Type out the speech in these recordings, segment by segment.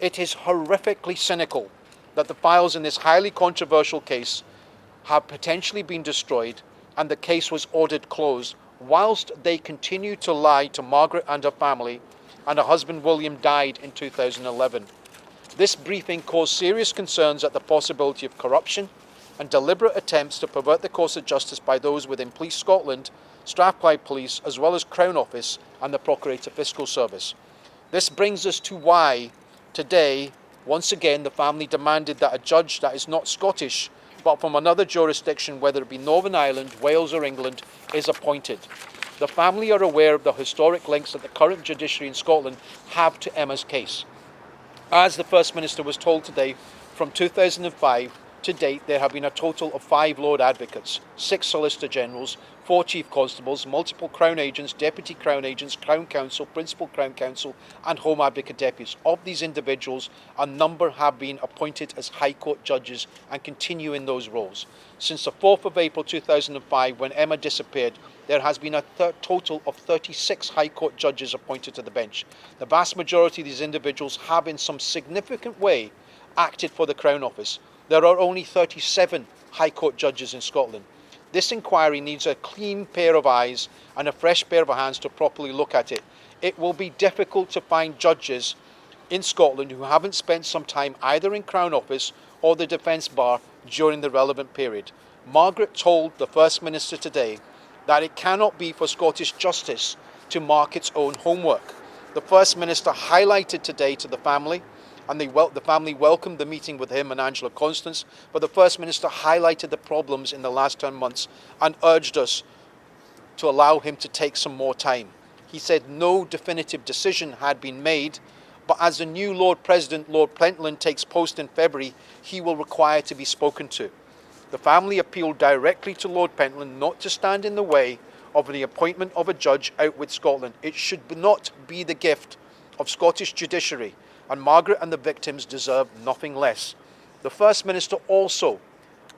It is horrifically cynical that the files in this highly controversial case have potentially been destroyed and the case was ordered closed whilst they continue to lie to Margaret and her family, and her husband William died in 2011. This briefing caused serious concerns at the possibility of corruption and deliberate attempts to pervert the course of justice by those within Police Scotland, Strathclyde Police, as well as Crown Office and the Procurator Fiscal Service. This brings us to why today, once again, the family demanded that a judge that is not Scottish but from another jurisdiction, whether it be Northern Ireland, Wales or England, is appointed. The family are aware of the historic links that the current judiciary in Scotland have to Emma's case. As the First Minister was told today, from 2005 to date there have been a total of 5 Lord Advocates, 6 Solicitor Generals, 4 Chief Constables, multiple Crown Agents, Deputy Crown Agents, Crown Counsel, Principal Crown Counsel and Home Advocate Deputies. Of these individuals, a number have been appointed as High Court judges and continue in those roles. Since the 4th of April 2005, when Emma disappeared, there has been a total of 36 High Court judges appointed to the bench. The vast majority of these individuals have in some significant way acted for the Crown Office. There are only 37 High Court judges in Scotland. This inquiry needs a clean pair of eyes and a fresh pair of hands to properly look at it. It will be difficult to find judges in Scotland who haven't spent some time either in Crown Office or the Defence Bar during the relevant period. Margaret told the First Minister today that it cannot be for Scottish justice to mark its own homework. The First Minister highlighted today to the family, and the family welcomed the meeting with him and Angela Constance, but the First Minister highlighted the problems in the last 10 months and urged us to allow him to take some more time. He said no definitive decision had been made, but as the new Lord President, Lord Pentland, takes post in February, he will require to be spoken to. The family appealed directly to Lord Pentland not to stand in the way of the appointment of a judge out with Scotland. It should not be the gift of Scottish judiciary, and Margaret and the victims deserve nothing less. The First Minister also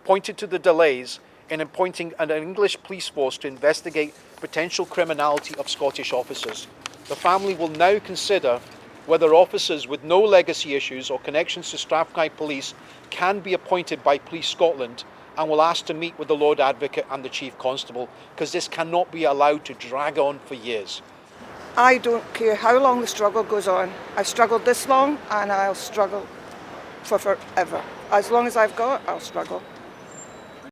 pointed to the delays in appointing an English police force to investigate potential criminality of Scottish officers. The family will now consider whether officers with no legacy issues or connections to Strathclyde Police can be appointed by Police Scotland, and will ask to meet with the Lord Advocate and the Chief Constable, because this cannot be allowed to drag on for years. I don't care how long the struggle goes on. I've struggled this long and I'll struggle for forever. As long as I've got, I'll struggle.